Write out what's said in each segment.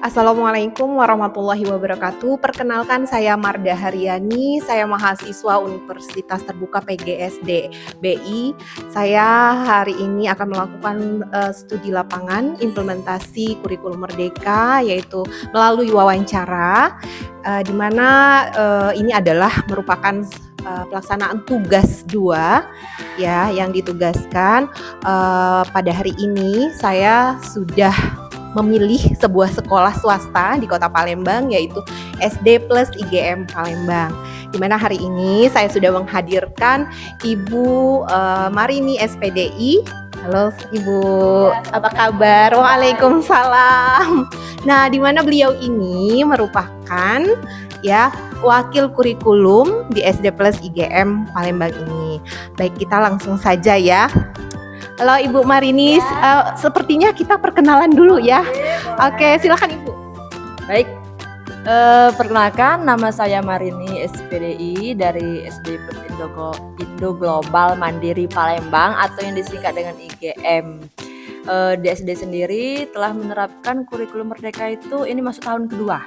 Assalamualaikum warahmatullahi wabarakatuh. Perkenalkan saya Marda Haryani, saya mahasiswa Universitas Terbuka PGSD BI. Saya hari ini akan melakukan studi lapangan implementasi kurikulum Merdeka, yaitu melalui wawancara, di mana ini adalah merupakan pelaksanaan tugas 2 ya yang ditugaskan. Pada hari ini saya sudah memilih sebuah sekolah swasta di Kota Palembang, yaitu SD Plus IGM Palembang. Di mana hari ini saya sudah menghadirkan Ibu Marini SPDI. Halo Ibu, apa kabar? Waalaikumsalam. Nah, di mana beliau ini merupakan ya wakil kurikulum di SD Plus IGM Palembang ini. Baik, kita langsung saja ya. Halo Ibu Marini, sepertinya kita perkenalan dulu ya. Oke, silakan Ibu. Baik, perkenalkan nama saya Marini SPDI dari SD Plus Indo Global Mandiri Palembang atau yang disingkat dengan IGM. Di SD sendiri telah menerapkan kurikulum Merdeka itu ini masuk tahun kedua.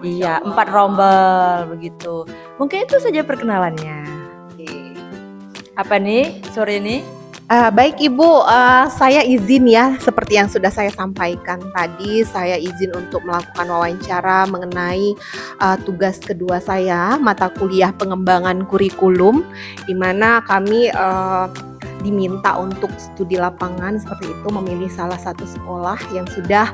Iya, 4 rombel begitu. Mungkin itu saja perkenalannya. Oke. Apa nih sore ini? Baik Ibu, saya izin ya, seperti yang sudah saya sampaikan tadi, saya izin untuk melakukan wawancara mengenai tugas kedua saya, mata kuliah pengembangan kurikulum, di mana kami diminta untuk studi lapangan seperti itu, memilih salah satu sekolah yang sudah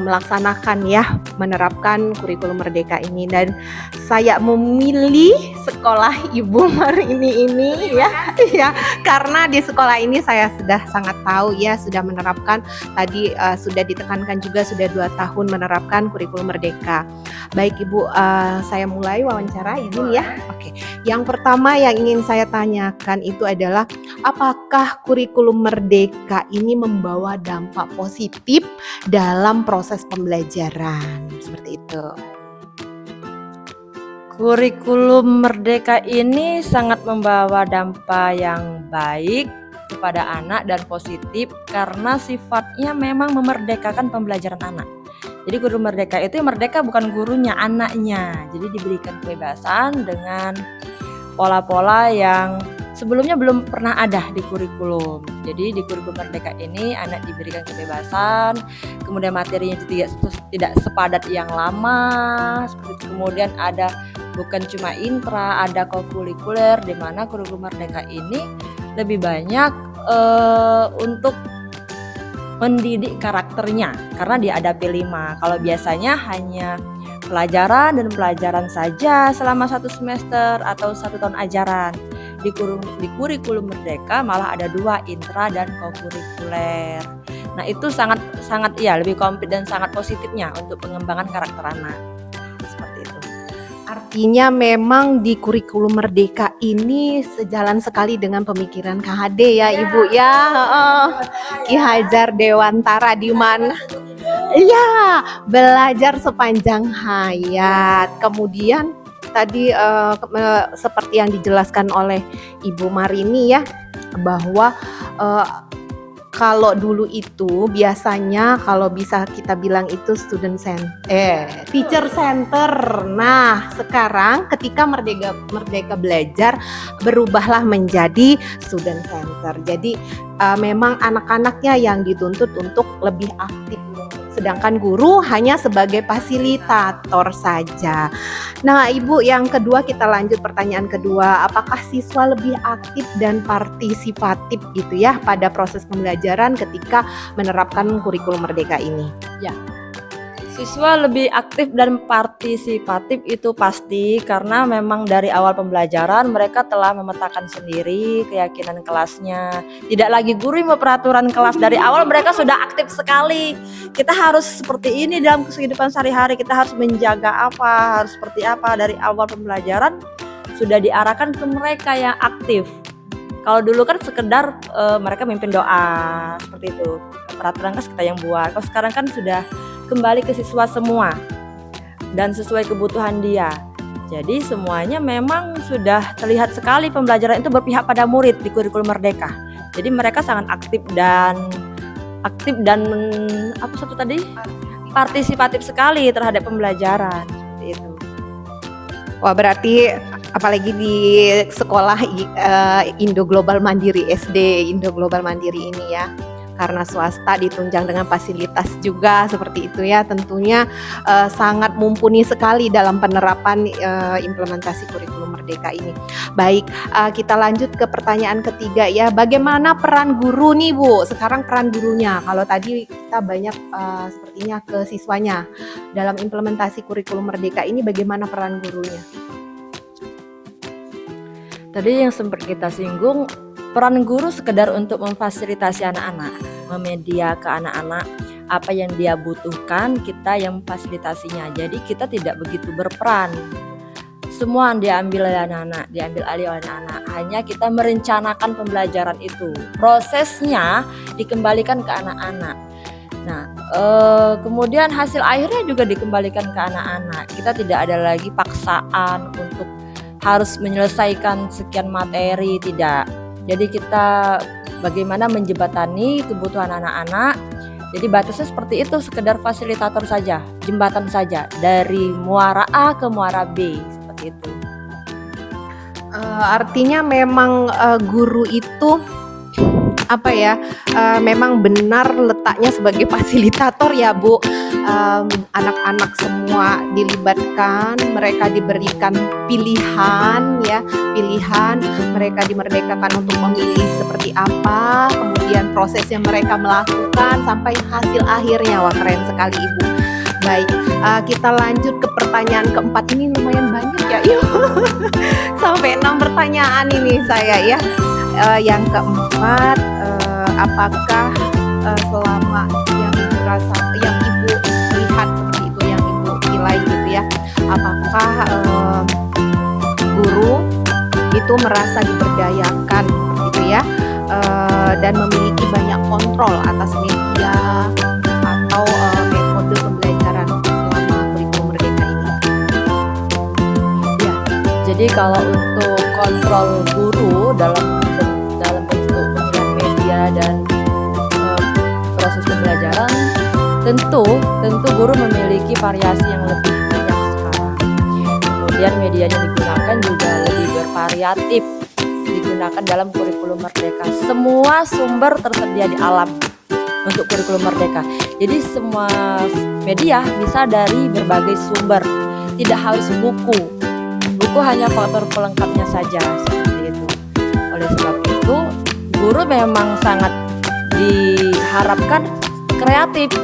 melaksanakan ya, menerapkan kurikulum Merdeka ini, dan saya memilih sekolah Ibu Marini ini ya, karena di sekolah ini saya sudah sangat tahu ya, sudah menerapkan tadi sudah ditekankan juga sudah 2 tahun menerapkan kurikulum Merdeka. Baik Ibu, saya mulai wawancara izin ya. Oke. Yang pertama yang ingin saya tanyakan itu adalah apakah kurikulum Merdeka ini membawa dampak positif dalam proses pembelajaran? Seperti itu. Kurikulum Merdeka ini sangat membawa dampak yang baik kepada anak dan positif karena sifatnya memang memerdekakan pembelajaran anak. Jadi guru merdeka itu merdeka bukan gurunya, anaknya. Jadi diberikan kebebasan dengan pola-pola yang sebelumnya belum pernah ada di kurikulum. Jadi di kurikulum Merdeka ini anak diberikan kebebasan, kemudian materinya tidak sepadat yang lama. Seperti itu. Kemudian ada bukan cuma intra, ada kokurikuler, di mana kurikulum Merdeka ini lebih banyak untuk mendidik karakternya karena dia ada P5. Kalau biasanya hanya pelajaran dan pelajaran saja selama 1 semester atau 1 tahun ajaran. Di kurikulum Merdeka malah ada 2, intra dan kokurikuler. Nah, itu sangat ya lebih komplit dan sangat positifnya untuk pengembangan karakter anak. Seperti itu. Artinya memang di kurikulum Merdeka ini sejalan sekali dengan pemikiran KHD ya Ibu ya. Ki Hajar Dewantara, di mana iya, belajar sepanjang hayat. Kemudian tadi seperti yang dijelaskan oleh Ibu Marini ya, bahwa kalau dulu itu biasanya kalau bisa kita bilang itu teacher center. Nah, sekarang ketika Merdeka Belajar berubahlah menjadi student center. Jadi memang anak-anaknya yang dituntut untuk lebih aktif, sedangkan guru hanya sebagai fasilitator saja. Nah Ibu, yang kedua kita lanjut pertanyaan kedua, apakah siswa lebih aktif dan partisipatif gitu ya pada proses pembelajaran ketika menerapkan kurikulum Merdeka ini? Ya, siswa lebih aktif dan partisipatif itu pasti karena memang dari awal pembelajaran mereka telah memetakan sendiri keyakinan kelasnya. Tidak lagi guru yang peraturan kelas, dari awal mereka sudah aktif sekali. Kita harus seperti ini dalam kehidupan sehari-hari, kita harus menjaga apa, harus seperti apa. Dari awal pembelajaran sudah diarahkan ke mereka yang aktif. Kalau dulu kan sekedar mereka mimpin doa seperti itu, peraturan kelas kita yang buat. Kalau sekarang kan sudah kembali ke siswa semua dan sesuai kebutuhan dia. Jadi semuanya memang sudah terlihat sekali pembelajaran itu berpihak pada murid di kurikulum Merdeka. Jadi mereka sangat aktif dan apa satu tadi? partisipatif sekali terhadap pembelajaran seperti itu. Wah, berarti apalagi di sekolah Indo Global Mandiri SD Indo Global Mandiri ini ya, karena swasta ditunjang dengan fasilitas juga seperti itu ya, tentunya sangat mumpuni sekali dalam penerapan implementasi kurikulum merdeka ini. Baik, kita lanjut ke pertanyaan ketiga ya, bagaimana peran guru nih Bu? Sekarang peran gurunya, kalau tadi kita banyak sepertinya ke siswanya, dalam implementasi kurikulum merdeka ini bagaimana peran gurunya? Tadi yang sempat kita singgung, peran guru sekedar untuk memfasilitasi anak-anak, memedia ke anak-anak apa yang dia butuhkan, kita yang memfasilitasinya. Jadi kita tidak begitu berperan. Semua diambil oleh anak-anak, diambil alih oleh anak-anak. Hanya kita merencanakan pembelajaran itu. Prosesnya dikembalikan ke anak-anak. Nah, kemudian hasil akhirnya juga dikembalikan ke anak-anak. Kita tidak ada lagi paksaan untuk harus menyelesaikan sekian materi, tidak. Jadi kita bagaimana menjembatani kebutuhan anak-anak. Jadi batasnya seperti itu, sekedar fasilitator saja, jembatan saja dari muara A ke muara B, seperti itu. Artinya memang guru itu apa ya, memang benar letaknya sebagai fasilitator ya Bu. Anak-anak semua dilibatkan, mereka diberikan pilihan ya, pilihan, mereka dimerdekakan untuk memilih seperti apa, kemudian prosesnya mereka melakukan sampai hasil akhirnya. Wah, keren sekali Ibu. Baik, kita lanjut ke pertanyaan keempat, ini lumayan banyak ya. Sampai 6 pertanyaan ini saya ya. Yang keempat, apakah selama yang Ibu lihat seperti itu, yang Ibu nilai gitu ya, apakah guru itu merasa diberdayakan gitu ya, dan memiliki banyak kontrol atas media atau metode pembelajaran selama kurikulum merdeka ini? Ya, jadi kalau untuk kontrol guru dalam bentuk pemilihan media dan proses pembelajaran, tentu guru memiliki variasi yang lebih banyak sekarang. Kemudian media yang digunakan juga lebih bervariatif, digunakan dalam kurikulum merdeka. Semua sumber tersedia di alam untuk kurikulum merdeka. Jadi semua media bisa dari berbagai sumber, tidak harus buku. Buku hanya faktor pelengkapnya saja, seperti itu. Oleh sebab itu, guru memang sangat diharapkan kreatif,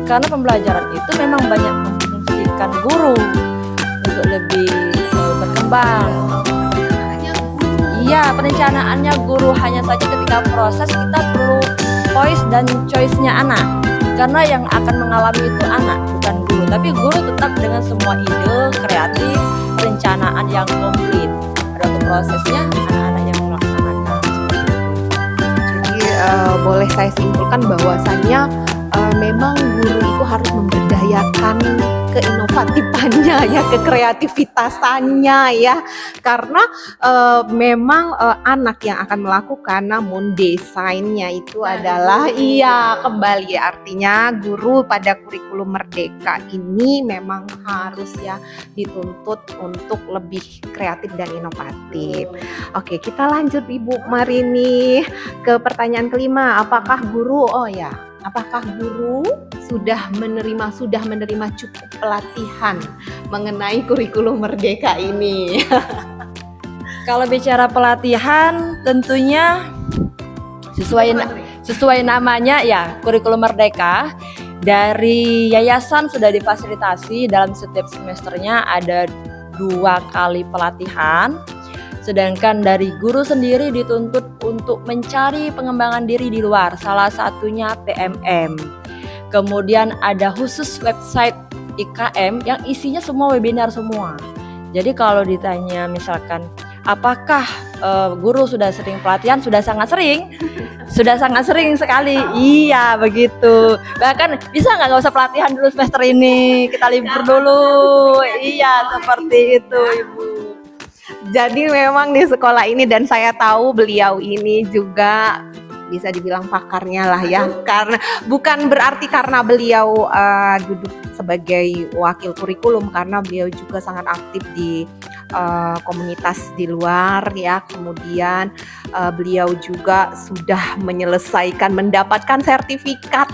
karena pembelajaran itu memang banyak memfungsikan guru untuk lebih berkembang. Iya, perencanaannya guru, hanya saja ketika proses kita perlu voice dan choice-nya anak, karena yang akan mengalami itu anak, bukan guru. Tapi guru tetap dengan semua ide kreatif, perencanaan yang komplit. Pada waktu prosesnya anak-anak yang melaksanakan. Jadi boleh saya simpulkan bahwasannya memang guru itu harus memberdayakan keinovatifan,nya ya, kekreativitasannya ya, karena memang anak yang akan melakukan, namun desainnya itu adalah kembali, artinya guru pada kurikulum merdeka ini memang harus ya dituntut untuk lebih kreatif dan inovatif. Oke, kita lanjut Ibu Marini ke pertanyaan kelima, apakah guru sudah menerima cukup pelatihan mengenai kurikulum merdeka ini? Kalau bicara pelatihan, tentunya sesuai namanya ya, kurikulum merdeka. Dari yayasan sudah difasilitasi dalam setiap semesternya ada 2 kali pelatihan. Sedangkan dari guru sendiri dituntut untuk mencari pengembangan diri di luar, salah satunya PMM. Kemudian ada khusus website IKM yang isinya semua webinar semua. Jadi kalau ditanya misalkan apakah guru sudah sering pelatihan, sudah sangat sering sekali. Iya, begitu. Bahkan bisa nggak usah pelatihan dulu semester ini, kita libur dulu. Iya, seperti itu Ibu. Jadi memang di sekolah ini, dan saya tahu beliau ini juga bisa dibilang pakarnya lah ya. Karena bukan berarti karena beliau duduk sebagai wakil kurikulum, karena beliau juga sangat aktif di komunitas di luar ya. Kemudian beliau juga sudah mendapatkan sertifikat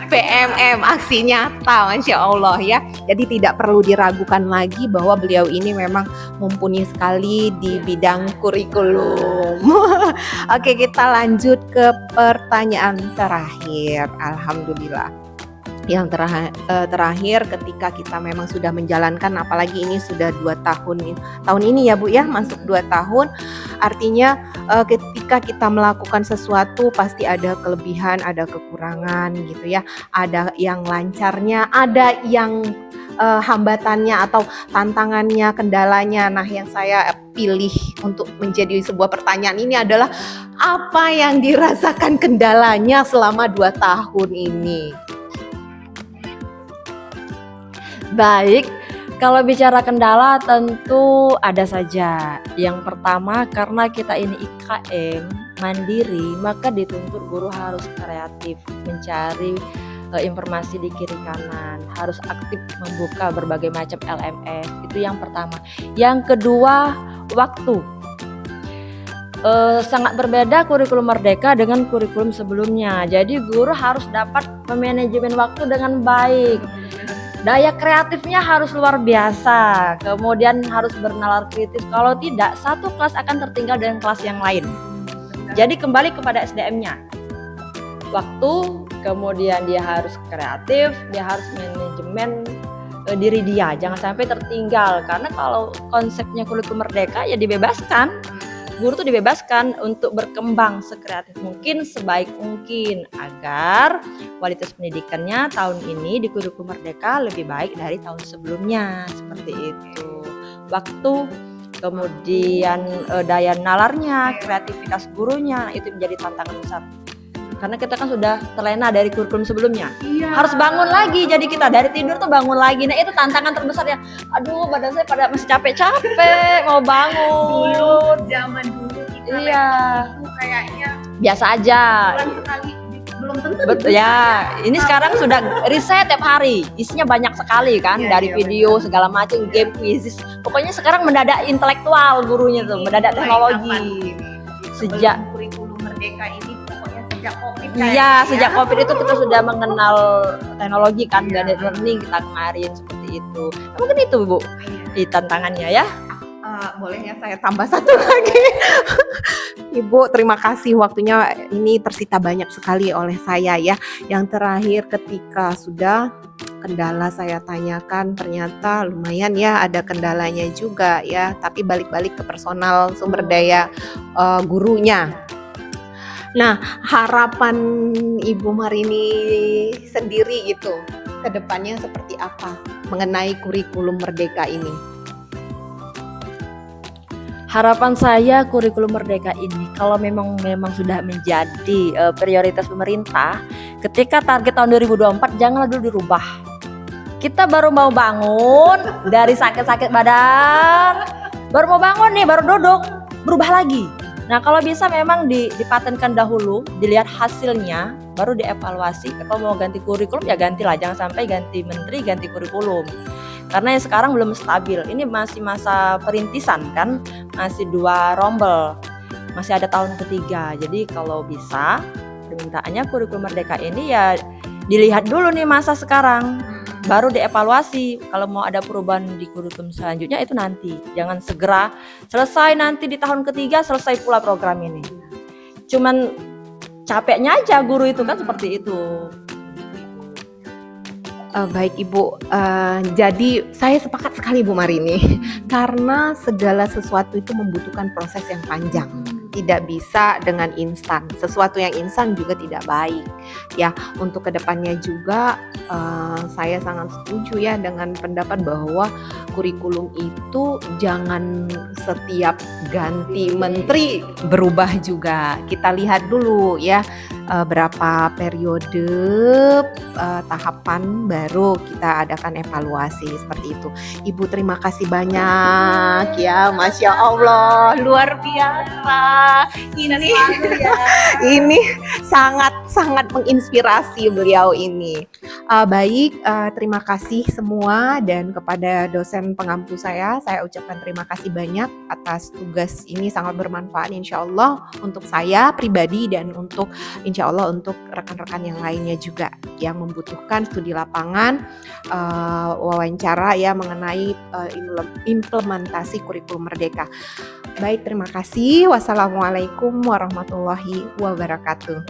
PMM aksi nyata, Masya Allah ya. Jadi tidak perlu diragukan lagi bahwa beliau ini memang mumpuni sekali di bidang kurikulum. Oke, kita lanjut ke pertanyaan terakhir. Alhamdulillah. Yang terakhir, ketika kita memang sudah menjalankan, apalagi ini sudah 2 tahun ini ya Bu ya, masuk 2 tahun, artinya ketika kita melakukan sesuatu pasti ada kelebihan, ada kekurangan gitu ya, ada yang lancarnya, ada yang hambatannya atau tantangannya, kendalanya. Nah, yang saya pilih untuk menjadi sebuah pertanyaan ini adalah apa yang dirasakan kendalanya selama 2 tahun ini? Baik, kalau bicara kendala tentu ada saja. Yang pertama, karena kita ini IKM mandiri, maka dituntut guru harus kreatif, mencari informasi di kiri kanan, harus aktif membuka berbagai macam LMS. Itu yang pertama. Yang kedua, waktu. Sangat berbeda kurikulum Merdeka dengan kurikulum sebelumnya. Jadi guru harus dapat memanajemen waktu dengan baik. Daya kreatifnya harus luar biasa, kemudian harus bernalar kritis. Kalau tidak, satu kelas akan tertinggal dengan kelas yang lain. Jadi kembali kepada SDM-nya. Waktu, kemudian dia harus kreatif, dia harus manajemen diri dia. Jangan sampai tertinggal, karena kalau konsepnya kurikulum Merdeka ya dibebaskan. Guru tuh dibebaskan untuk berkembang sekreatif mungkin, sebaik mungkin, agar kualitas pendidikannya tahun ini di kurikulum Merdeka lebih baik dari tahun sebelumnya. Seperti itu. Waktu, kemudian daya nalarnya, kreativitas gurunya, itu menjadi tantangan besar. Karena kita kan sudah terlena dari kurikulum sebelumnya. Iya. Harus bangun lagi, jadi kita dari tidur tuh bangun lagi. Nah, itu tantangan terbesar ya. Aduh, badan saya pada masih capek-capek mau bangun. Zaman dulu kita Iya. itu kayaknya Biasa aja. bulan sekali, belum tentu. Betul ya. Ini sekarang sudah riset tiap hari. Isinya banyak sekali kan, Iya, dari iya, video segala macam, game, quizzes. Pokoknya sekarang mendadak intelektual gurunya tuh, mendadak teknologi. Sejak kurikulum Merdeka ini pokoknya sejak Covid. Iya, sejak Covid itu kita sudah mengenal teknologi kan, blended learning kita kemarin seperti itu. Mungkin itu Bu, di tantangannya ya. Boleh ya saya tambah satu lagi. Ibu, terima kasih waktunya, ini tersita banyak sekali oleh saya ya. Yang terakhir, ketika sudah kendala saya tanyakan, ternyata lumayan ya ada kendalanya juga ya, tapi balik-balik ke personal sumber daya gurunya. Nah, harapan Ibu Marini sendiri itu ke depannya seperti apa mengenai kurikulum Merdeka ini? Harapan saya kurikulum Merdeka ini kalau memang sudah menjadi prioritas pemerintah, ketika target tahun 2024 janganlah dulu dirubah. Kita baru mau bangun dari sakit-sakit badan, baru mau bangun nih, baru duduk, berubah lagi. Nah, kalau bisa memang dipatenkan dahulu, dilihat hasilnya, baru dievaluasi. Kalau mau ganti kurikulum ya gantilah, jangan sampai ganti menteri, ganti kurikulum. Karena yang sekarang belum stabil. Ini masih masa perintisan kan, masih 2 rombel, masih ada tahun ketiga. Jadi kalau bisa permintaannya kurikulum Merdeka ini ya dilihat dulu nih masa sekarang, baru dievaluasi. Kalau mau ada perubahan di kurikulum selanjutnya itu nanti, jangan segera selesai nanti di tahun ketiga selesai pula program ini. Cuman capeknya aja guru itu kan seperti itu. Baik Ibu, jadi saya sepakat sekali Bu Marini, karena segala sesuatu itu membutuhkan proses yang panjang, tidak bisa dengan instan. Sesuatu yang instan juga tidak baik. Ya, untuk kedepannya juga saya sangat setuju ya dengan pendapat bahwa kurikulum itu jangan setiap ganti menteri berubah juga. Kita lihat dulu ya, berapa periode tahapan baru kita adakan evaluasi seperti itu. Ibu terima kasih banyak ya, Masya Allah, luar biasa. Ini sangat menginspirasi beliau ini. Baik, terima kasih semua, dan kepada dosen pengampu saya ucapkan terima kasih banyak atas tugas ini, sangat bermanfaat insya Allah untuk saya pribadi dan untuk insya Allah untuk rekan-rekan yang lainnya juga yang membutuhkan studi lapangan, wawancara ya mengenai implementasi kurikulum Merdeka. Baik, terima kasih. Wassalamualaikum warahmatullahi wabarakatuh.